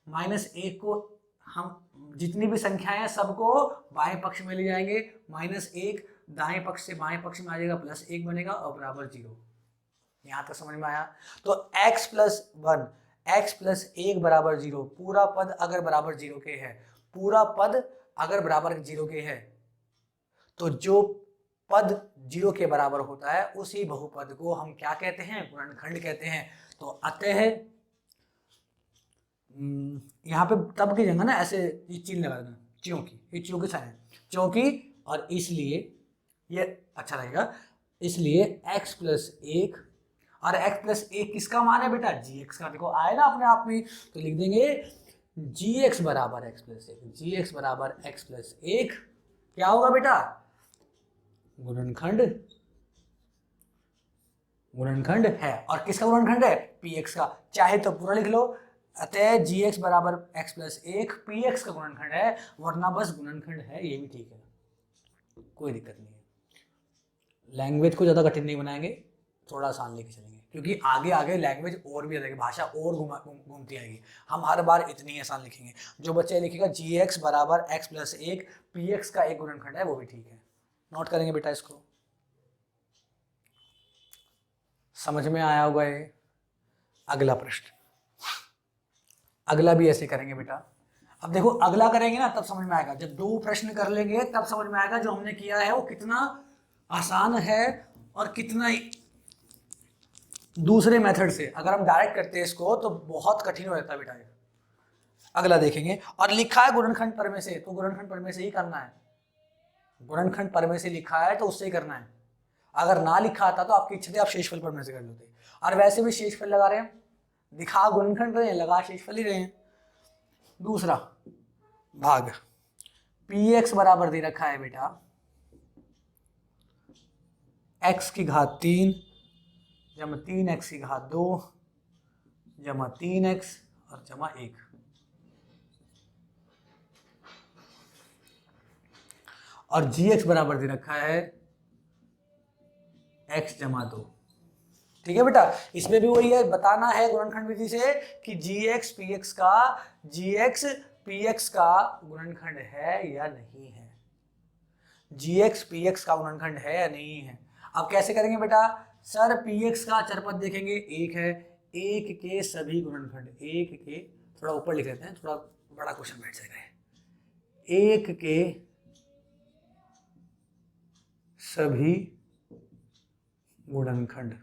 -1 को हम जितनी भी संख्याएं हैं सबको बाएं पक्ष में ले जाएंगे, -1 दाएं पक्ष से बाएं पक्ष में आ जाएगा, +1 बनेगा और बराबर 0। यहां तक समझ में आया? तो x + 1, x + 1 बराबर 0। पूरा पद अगर बराबर 0 के है, पूरा पद अगर बराबर 0 के है, तो जो पद 0 के बराबर होता है उसी बहुपद को हम क्या कहते हैं? गुणनखंड कहते हैं। तो अतः यहाँ पे तब की जगह ना ऐसे ये चिन्ह लगा देना, क्योंकि ये क्योंकि साइन है, क्योंकि और इसलिए ये अच्छा रहेगा। इसलिए x + 1, और x + 1 किसका मान है बेटा? gx का। देखो आए ना अपने आप में, तो लिख देंगे gx बराबर x + 1, gx बराबर x + 1 क्या होगा बेटा? गुणनखंड है। और किसका गुणनखंड है? px का। चाहे तो पूरा लिख लो, अतः gx बराबर x + 1 px का गुणनखंड है, वरना बस गुणनखंड है, ये भी ठीक है, कोई दिक्कत नहीं है। लैंग्वेज को ज़्यादा कठिन नहीं बनाएंगे, थोड़ा आसान लेके चलेंगे, क्योंकि आगे आगे लैंग्वेज और भी रहेगी, भाषा और घूमती आएगी। हम हर बार इतनी आसान लिखेंगे। जो बच्चे लिखेगा gx बराबर x + 1 px का एक गुणनखंड है, वो भी ठीक है। नोट करेंगे बेटा इसको। समझ में आया होगा ये? अगला प्रश्न, अगला भी ऐसे करेंगे बेटा। अब देखो अगला करेंगे ना तब समझ में आएगा, जब 2 प्रश्न कर लेंगे तब समझ में आएगा जो हमने किया है वो कितना आसान है और कितना दूसरे मेथड से। अगर हम डायरेक्ट करते हैं इसको तो बहुत कठिन हो जाता है बेटा। अगला देखेंगे, और लिखा है गुणनखंड प्रमेय से, तो गुणनखंड प्रमेय से ही करना है। गुणनखंड प्रमेय से लिखा है तो उससे ही करना है। अगर ना लिखा था तो आपकी इच्छा थी आप शेषफल प्रमेय से कर लेते, और वैसे भी शेषफल लगा रहे हैं, दिखा गुणनखंड रहे हैं, लगा शेषफल ही रहे हैं। दूसरा भाग, px बराबर दे रखा है बेटा x की घात 3 जमा 3x की घात 2 जमा 3x और जमा 1। और gx बराबर दे रखा है x जमा 2। ठीक है बेटा, इसमें भी वही है, बताना है गुणनखंड विधि से कि gx px का गुणनखंड है या नहीं है। gx px का गुणनखंड है या नहीं है। अब कैसे करेंगे बेटा? सर px का चरपद देखेंगे 1 है, 1 के सभी गुणनखंड, 1 के, थोड़ा ऊपर लिख लेते हैं, थोड़ा बड़ा क्वेश्चन बैठ जाएगा। 1 के सभी गुणनखंड,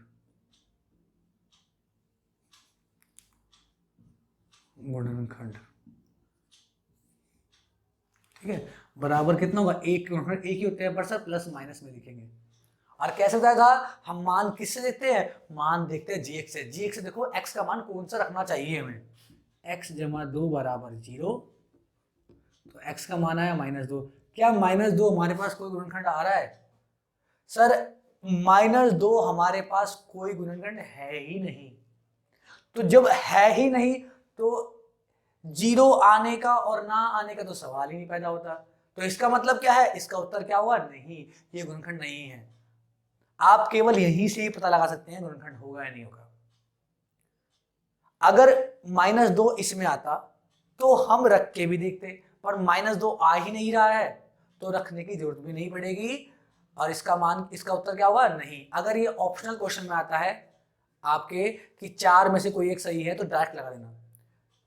ठीक है, बराबर कितना होगा? 1 के गुणनखंड 1 ही होते हैं, पर सर प्लस माइनस में लिखेंगे। और कैसे बताएगा? हम मान किससे देखते हैं? मान देखते हैं gx से। gx से देखो x का मान कौन सा रखना चाहिए हमें। x जमा 2 बराबर 0, तो x का मान आया -2। क्या -2 हमारे पास कोई गुणनखंड आ रहा है? सर -2 हमारे पास कोई गुणनखंड है ही नहीं। तो जब है ही नहीं तो 0 आने का और ना आने का तो सवाल ही नहीं पैदा होता। तो इसका मतलब क्या है? इसका उत्तर क्या हुआ? नहीं, ये गुणनखंड नहीं है। आप केवल यहीं से ही पता लगा सकते हैं गुणनखंड होगा या नहीं होगा। अगर -2 इसमें आता तो हम रख के भी देखते, पर -2 आ ही नहीं रहा है तो रखने की जरूरत भी नहीं पड़ेगी, और इसका मान, इसका उत्तर क्या होगा? नहीं। अगर ये ऑप्शनल क्वेश्चन में आता है आपके कि 4 में से कोई एक सही है तो डायरेक्ट लगा देना,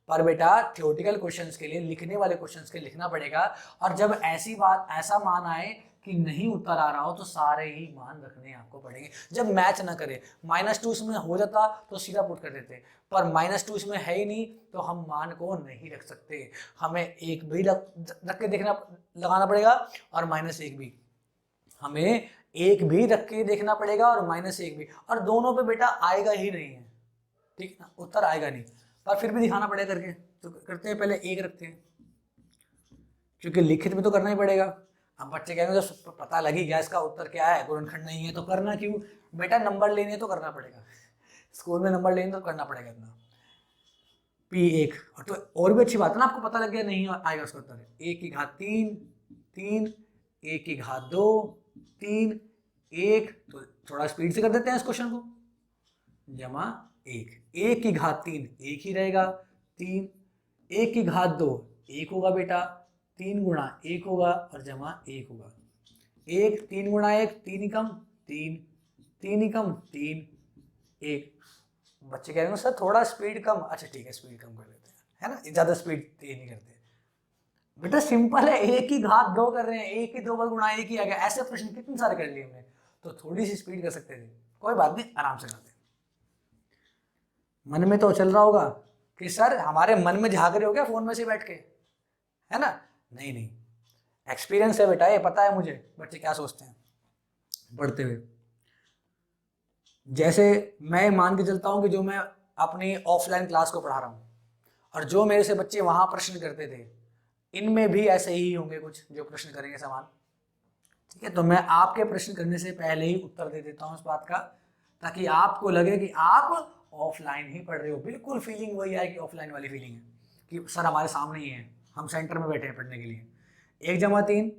पर बेटा थ्योरेटिकल क्वेश्चंस के लिए, लिखने वाले क्वेश्चंस के लिए लिखना पड़ेगा। और जब ऐसी बात, ऐसा मान आए कि नहीं उत्तर आ रहा हो तो सारे ही मान रखने आपको पड़ेंगे। जब मैच ना करे, -2 इसमें हो जाता तो सीधा पुट कर देते, पर -2 इसमें है ही नहीं तो हम मान को नहीं रख सकते। हमें एक भी रख के देखना, लगाना पड़ेगा, और -1 भी, हमें एक भी रख के देखना पड़ेगा और -1 भी, और दोनों पे बेटा आएगा ही नहीं है, ठीक है ना, उत्तर आएगा नहीं, पर फिर भी दिखाना पड़ेगा करके। तो करते हैं, पहले 1 रखते हैं, क्योंकि लिखित में तो करना ही पड़ेगा। अब बच्चे कहेंगे जब पता लग ही गया इसका उत्तर क्या है, गुणनखंड नहीं है, तो करना क्यों? बेटा नंबर लेने तो करना पड़ेगा, स्कूल में नंबर लेने तो करना पड़ेगा इतना। P1 तो और भी अच्छी बात है ना, आपको पता लग गया नहीं आएगा उसका उत्तर। 1 की घात 3 3, 1 की घात 2 3 1, तो थोड़ा स्पीड से कर देते हैं इस क्वेश्चन को, जमा 1 की घात 3 1 ही रहेगा 3, 1 की घात 2 1 होगा बेटा, 3 गुणा 1 होगा और जमा 1 होगा। 1 3 गुणा 1 3 ही कम 3, 3 ही कम 3 1। बच्चे कह रहे हैं सर थोड़ा स्पीड कम, अच्छा ठीक है स्पीड कम कर लेते हैं, है ना, ज्यादा स्पीड तेज नहीं करते। बेटा सिंपल है, 1 की घात 2 कर रहे हैं, 1 की 2 बार गुणा 1 ही आ गया। ऐसे प्रश्न कितने सारे कर लिए हमने, तो थोड़ी सी स्पीड कर सकते थे, कोई बात नहीं आराम से करते। मन में तो चल रहा होगा कि सर हमारे मन में झाग रहे हो क्या फोन में से बैठ के, है ना, नहीं नहीं, एक्सपीरियंस है बेटा, ये पता है मुझे बच्चे क्या सोचते हैं पढ़ते हुए। जैसे मैं मान के चलता हूं कि जो मैं अपनी ऑफलाइन क्लास को पढ़ा रहा हूं और जो मेरे से बच्चे वहां प्रश्न करते थे, इनमें भी ऐसे ही होंगे कुछ जो प्रश्न करेंगे सवाल, ठीक है। तो मैं आपके प्रश्न करने से पहले ही उत्तर दे देता हूं इस बात का, ताकि आपको लगे कि आप ऑफलाइन ही पढ़ रहे हो, बिल्कुल फीलिंग वही आए कि ऑफलाइन वाली फीलिंग है कि सर हमारे सामने ही है, हम सेंटर में बैठे हैं पढ़ने के लिए। 1 जमा 3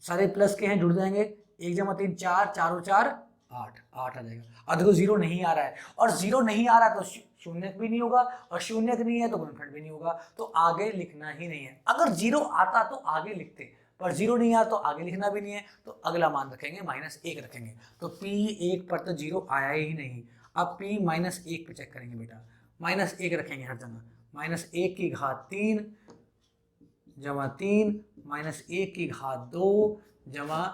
सारे प्लस के हैं जुड़ जाएंगे, 1 जमा 3 4, 4 और 4 8 8 आ जाएगा। और देखो 0 नहीं आ रहा है, और 0 नहीं आ रहा है तो शून्यक भी नहीं होगा, और शून्यक नहीं है तो गुणनखंड भी नहीं होगा, तो आगे लिखना ही नहीं है। अगर 0 आता तो आगे लिखते, पर 0 नहीं आता तो आगे लिखना भी नहीं है, तो अगला मान रखेंगे -1 रखेंगे। तो P1 पर तो 0 आया ही नहीं, अब P -1 पे चेक करेंगे बेटा, -1 रखेंगे हर जगह। -1 की घात 3 जमा 3 -1 की घात 2 जमा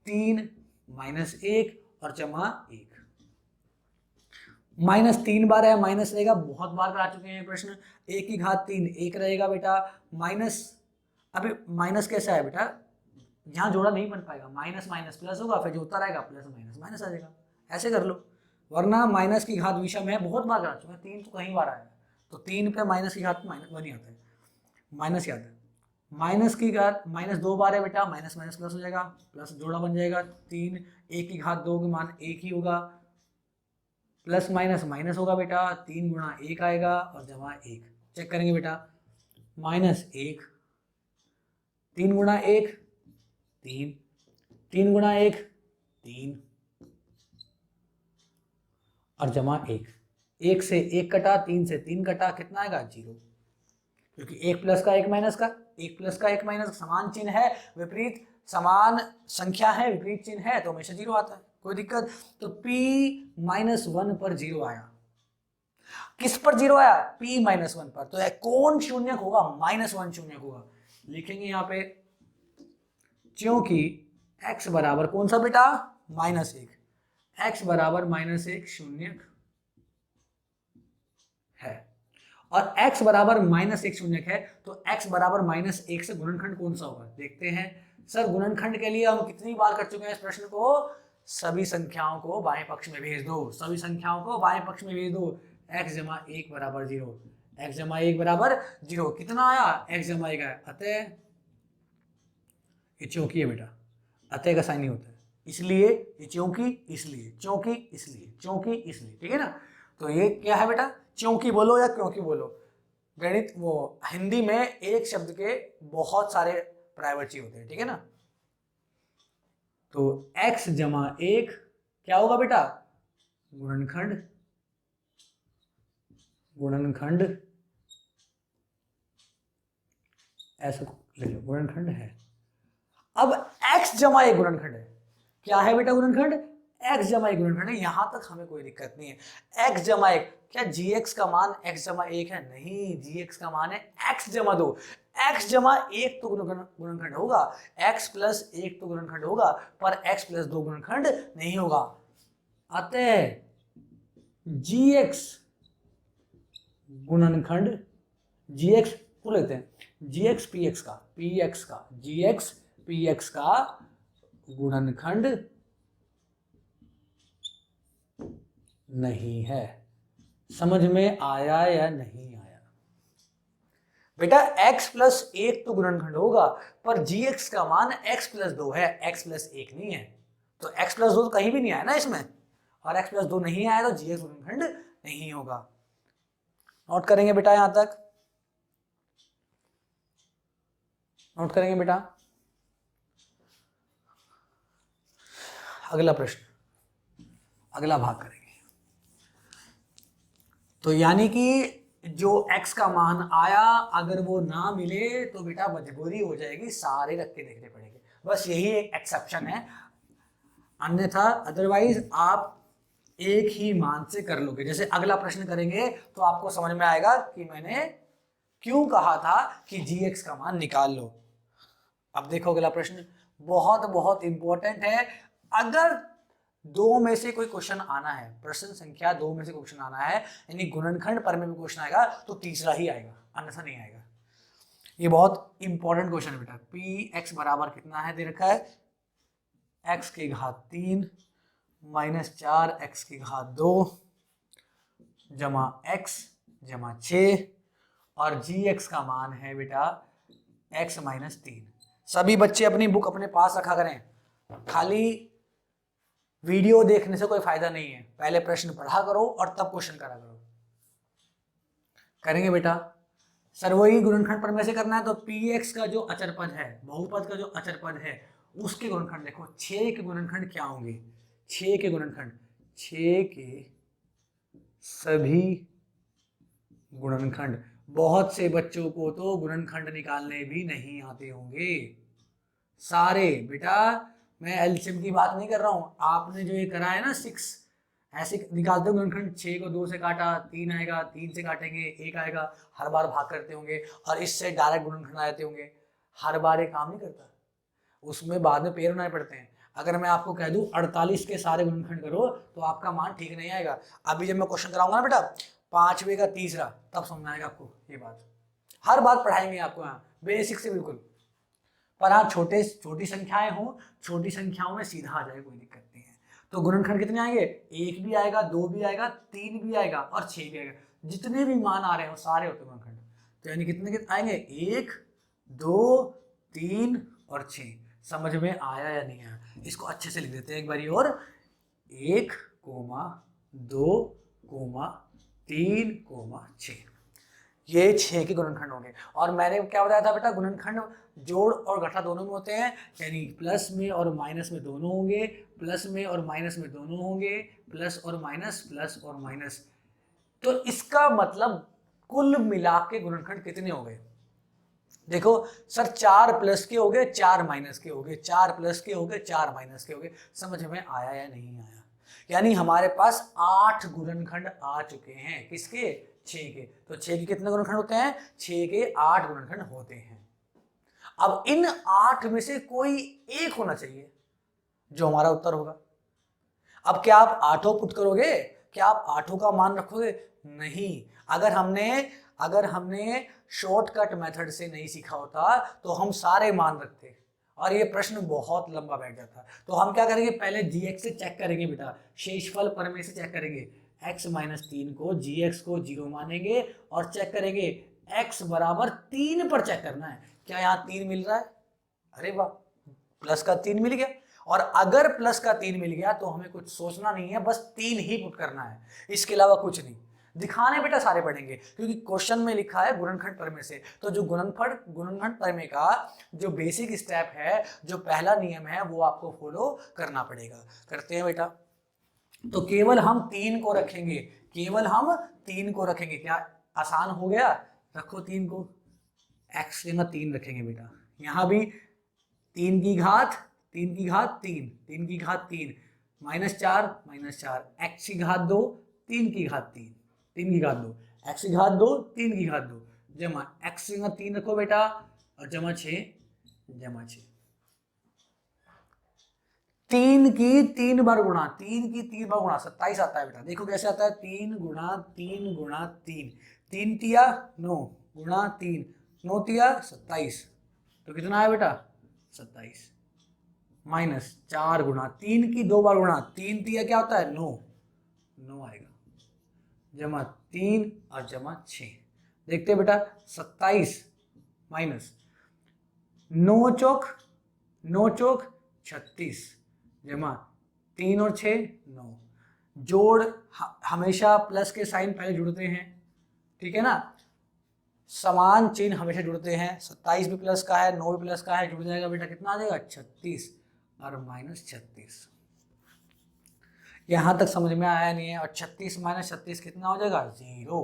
3 -1 और जमा 1। -3 बार है, माइनस रहेगा, बहुत बार करा चुके हैं प्रश्न। 1 की घात 3 1 रहेगा बेटा, माइनस, अभी माइनस कैसा है बेटा, यहाँ जोड़ा नहीं बन पाएगा, माइनस माइनस प्लस होगा, फिर जो उत्तर आएगा प्लस माइनस माइनस आ जाएगा, ऐसे कर लो। वरना माइनस की घात विषम है, बहुत बार करा चुके हैं, 3 तो कहीं बार आया, तो 3 पे माइनस की घात -1 ही आता है, माइनस याद है। माइनस की घात -2 बार है बेटा, माइनस माइनस प्लस हो जाएगा, प्लस जोड़ा बन जाएगा 3, 1 की घात 2 के मान 1 ही होगा, प्लस माइनस माइनस होगा बेटा, 3 गुणा 1 आएगा और जमा 1। चेक करेंगे बेटा, -1 3 गुणा 1 3, 3 गुणा 1 3 और जमा 1। 1 से 1 कटा, 3 से 3 कटा, कितना आएगा 0, क्योंकि 1 प्लस का 1 माइनस का, 1 प्लस का 1 माइनस समान चिन्ह है, विपरीत समान संख्या है, विपरीत चिन्ह है तो हमेशा 0 आता है, कोई दिक्कत। तो P-1 पर 0 आया, किस पर 0 आया, P-1 पर, तो कौन शून्यक होगा, -1 शून्यक होगा। लिखेंगे यहाँ पे, क्योंकि x बराबर कौन सा बेटा, -1, x बराबर -1 शून्यक है, और x बराबर -1 शून्यक है, तो x बराबर -1 से गुणनखंड कौन सा होगा, देखते हैं। सर गुणनखंड के लिए हम कितनी बार कर चुके हैं इस प्रश्न को, सभी संख्याओं को बाएं पक्ष में भेज दो, सभी संख्याओं को बाएं पक्ष में भेज दो। x जमा 1 बराबर 0, x जमा 1 बराबर 0, कितना आया, x जमा 1 आया, अतः ये चौकी है बेटा, अतः का साइन नहीं होता है, इसलिए ये चौकी, इसलिए चौकी, इसलिए चौकी, इसलिए, ठीक है ना। तो ये क्या है बेटा, चौकी बोलो या क्योंकि बोलो, गणित वो हिंदी में एक शब्द के बहुत सारे प्रायवाची होते हैं, ठीक है ना। तो x जमा 1 क्या होगा बेटा, गुणनखंड, गुणनखंड ऐसा ले लो, गुणनखंड है। अब x जमा 1 गुणनखंड है, क्या है बेटा गुणनखंड, x जमा 1 गुणनखंड है, यहां तक हमें कोई दिक्कत नहीं है। x जमा 1, क्या gx का मान x जमा 1 है, नहीं, gx का मान है x जमा 2, x जमा 1 तो गुणनखंड होगा, x प्लस 1 तो गुणनखंड होगा, पर x प्लस 2 गुणनखंड नहीं होगा, अतः gx गुणनखंड, gx को लेते हैं, gx px का, px का, gx px का गुणनखंड नहीं है। समझ में आया या नहीं आया बेटा, x प्लस 1 तो गुणनखंड होगा, पर gx का मान x प्लस 2 है, x प्लस 1 नहीं है, तो x प्लस 2 तो कहीं भी नहीं आया ना इसमें, और x प्लस 2 नहीं आया तो gx गुणनखंड नहीं होगा। नोट करेंगे बेटा, यहां तक नोट करेंगे बेटा। अगला प्रश्न, अगला भाग करेंगे। तो यानी कि जो x का मान आया अगर वो ना मिले तो बेटा मजबूरी हो जाएगी सारे रख के देखने पड़ेंगे, बस यही एक एक्सेप्शन है, अन्यथा अदरवाइज आप एक ही मान से कर लोगे। जैसे अगला प्रश्न करेंगे तो आपको समझ में आएगा कि मैंने क्यों कहा था कि gx का मान निकाल लो। अब देखो अगला प्रश्न बहुत बहुत इंपॉर्टेंट है। अगर दो में से कोई क्वेश्चन आना है, प्रश्न संख्या 2 में से क्वेश्चन आना है, यानी गुणनखंड पर में क्वेश्चन आएगा तो तीसरा ही आएगा, अन्यथा नहीं आएगा। ये बहुत इंपॉर्टेंट क्वेश्चन है बेटा। पी एक्स बराबर कितना है दे रखा है, x की घात 3 माइनस 4 x की घात 2 जमा x जमा 6 और gx का मान है बेटा x माइनस 3। सभी बच्चे अपनी बुक अपने पास रखा करें, खाली वीडियो देखने से कोई फायदा नहीं है, पहले प्रश्न पढ़ा करो और तब क्वेश्चन करा करो। करेंगे बेटा, सर वही गुणनखंड पर में से करना है तो px का जो अचर पद है, बहुपद का जो अचर पद है उसके गुणनखंड देखो। 6 के गुणनखंड क्या होंगे, 6 के गुणनखंड, 6 के सभी गुणनखंड। बहुत से बच्चों को तो गुणनखंड निकालने भी नहीं आते होंगे सारे बेटा, मैं एलसीएम की बात नहीं कर रहा हूं, आपने जो ये करा है ना 6 ऐसे निकालते हो गुणनखंड, 6 को 2 से काटा 3 आएगा, 3 से काटेंगे 1 आएगा, हर बार भाग करते होंगे और इससे डायरेक्ट गुणनखंड आ जाते होंगे। हर बार ये काम नहीं करता, उसमें बाद में पेड़ बनाने पड़ते हैं। अगर मैं आपको कह दूं 48 के सारे गुणनखंड करो तो आपका मान ठीक नहीं आएगा। अभी जब मैं क्वेश्चन कराऊंगा ना बेटा 5वें का तीसरा, तब समझ में आएगा आपको ये बात। हर बात पढ़ाएंगे आपको यहाँ बेसिक से बिल्कुल, पर हाँ छोटी संख्याएं हो, छोटी संख्याओं में सीधा आ जाए, कोई दिक्कत नहीं है। तो गुणनखंड कितने आएंगे, 1 भी आएगा, 2 भी आएगा, 3 भी आएगा और 6 भी आएगा। जितने भी मान आ रहे हो सारे होते हैं गुणनखंड। तो यानी कितने आएंगे, 1 2 3 और 6। समझ में आया या नहीं आया, इसको अच्छे से लिख देते हैं एक बारी और, 1 2 3 6, ये 6 के गुणनखंड होंगे। और मैंने क्या बताया था बेटा, गुणनखंड जोड़ और घटा दोनों में होते हैं, यानी प्लस में और माइनस में दोनों होंगे, प्लस में और माइनस में दोनों होंगे, प्लस और माइनस। तो इसका मतलब कुल मिला के गुणनखंड कितने हो गए, देखो सर 4 प्लस के हो गए 4 माइनस के हो गए, 4 प्लस के हो गए 4 माइनस के हो गए। समझ में आया या नहीं आया, यानी हमारे पास 8 गुणनखंड आ चुके हैं, किसके, 6 के। तो 6 के कितने गुणनखंड होते हैं, 6 के 8 गुणनखंड होते हैं। अब इन 8 में से कोई एक होना चाहिए जो हमारा उत्तर होगा। अब क्या आप 8 पुट करोगे, क्या आप 8 का मान रखोगे, नहीं। अगर हमने शॉर्टकट मेथड से नहीं सीखा होता तो हम सारे मान रखते और ये प्रश्न बहुत लंबा बैठ जाता। तो हम क्या करेंगे, पहले gx से चेक करेंगे बेटा, शेषफल परमेय से चेक करेंगे, x माइनस 3 को gx को 0 मानेंगे और चेक करेंगे x बराबर 3 पर चेक करना है, क्या यहाँ 3 मिल रहा है, अरे वाह प्लस का 3 मिल गया। और अगर प्लस का 3 मिल गया तो हमें कुछ सोचना नहीं है, बस 3 ही पुट करना है, इसके अलावा कुछ नहीं। दिखाने बेटा सारे पढ़ेंगे क्योंकि क्वेश्चन में लिखा है गुणनखंड परमेय से, तो जो गुणनखंड परमेय का जो बेसिक स्टेप है, जो पहला नियम है, वो आपको फॉलो करना पड़ेगा। करते हैं बेटा, तो केवल हम 3 को रखेंगे, केवल हम 3 को रखेंगे। क्या आसान हो गया, रखो 3 को, x के 3 रखेंगे बेटा, यहां भी 3 की घात 3 की घात 3 माइनस 4 x की घात 2 3 की घात 3 3 की घात 2 x की घात 2 3 की घात 2 जमा x की घात 3 रखो बेटा और जमा 6 3 की 3 बार गुणा 27 आता है बेटा। देखो कैसे आता है, 3 गुणा 3 3 तिया 9 गुणा 3 9 तिया 27, तो कितना है बेटा 27 माइनस 4 गुणा 3 की 2 बार गुणा 3 तिया क्या होता है 9 आएगा, जमा 3 और जमा 6। देखते बेटा 27 माइनस 9 चौक 36 जमा 3 और 6 9, जोड़ हमेशा प्लस के साइन पहले जुड़ते हैं, ठीक है ना, समान चिन्ह हमेशा जुड़ते हैं। 27 भी प्लस का है, 9 भी प्लस का है, जुड़ जाएगा बेटा, कितना आ जाएगा 36 और -36। यहां तक समझ में आया नहीं है? और 36 - 36 कितना हो जाएगा 0।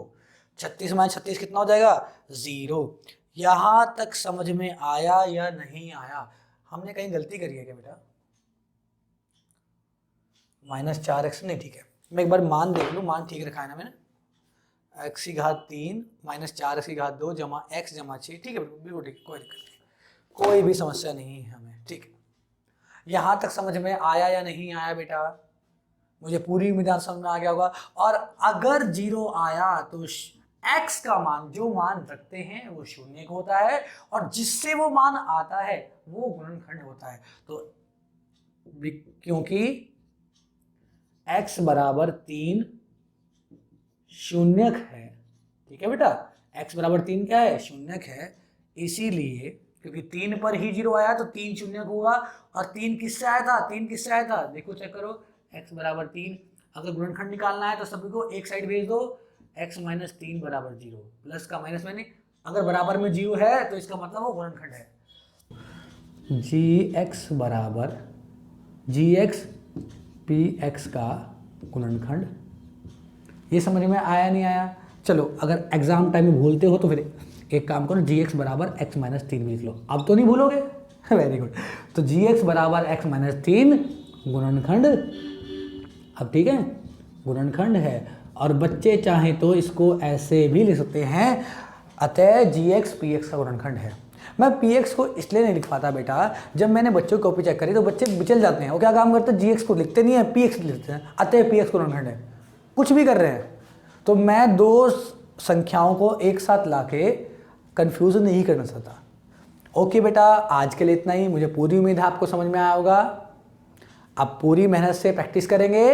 36 - 36 कितना हो जाएगा 0। यहां तक समझ में आया या नहीं आया? हमने कहीं गलती करी है क्या बेटा? -4x नहीं, ठीक है, मैं एक बार मान देख लूँ, मान ठीक रखा है ना मैंने? x की घात 3 -4x की घात 2 जमा x जमा 6, ठीक है बिल्कुल ठीक, कोई दिक्कत नहीं, कोई भी समस्या नहीं है हमें, ठीक है। यहाँ तक समझ में आया या नहीं आया बेटा? मुझे पूरी उम्मीद समझ में आ गया होगा। और अगर 0 आया तो x का मान, जो मान रखते हैं वो शून्य होता है, और जिससे वो मान आता है वो गुणनखंड होता है। तो क्योंकि x बराबर 3 शून्यक है, ठीक है बेटा, x बराबर 3 क्या है? शून्यक है, इसीलिए क्योंकि 3 पर ही 0 आया तो 3 शून्यक होगा। और 3 किससे आया था? 3 किससे आया था? देखो चेक करो, x बराबर 3, अगर गुणनखंड निकालना है तो सभी को एक साइड भेज दो, x - 3 बराबर 0, प्लस का माइनस मैंने, अगर बराबर में 0 है तो इसका मतलब वो गुणनखंड है। gx बराबर gx px का गुणनखंड, ये समझ में आया नहीं आया? चलो अगर एग्जाम टाइम में भूलते हो तो फिर एक काम करो, gx बराबर x - 3 लिख लो, अब तो नहीं भूलोगे? Very good. तो gx बराबर x - 3 गुणनखंड, अब ठीक है, गुणनखंड है। और बच्चे चाहें तो इसको ऐसे भी लिख सकते हैं, अतः gx px का गुणनखंड है। मैं px को इसलिए नहीं लिख पाता बेटा, जब मैंने बच्चों की कॉपी चेक करी तो बच्चे बिचल जाते हैं, वो क्या काम करते हैं, gx को लिखते नहीं है, px लिखते हैं, अतः px गुणनखंड है, कुछ भी कर रहे हैं। तो मैं दो संख्याओं को एक साथ लाके कंफ्यूजन नहीं करना चाहता। ओके बेटा, आज के लिए इतना ही, मुझे पूरी उम्मीद है आपको समझ में आया होगा। अब पूरी मेहनत से प्रैक्टिस करेंगे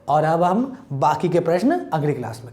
और अब हम बाकी के प्रश्न अगली क्लास में करेंगे।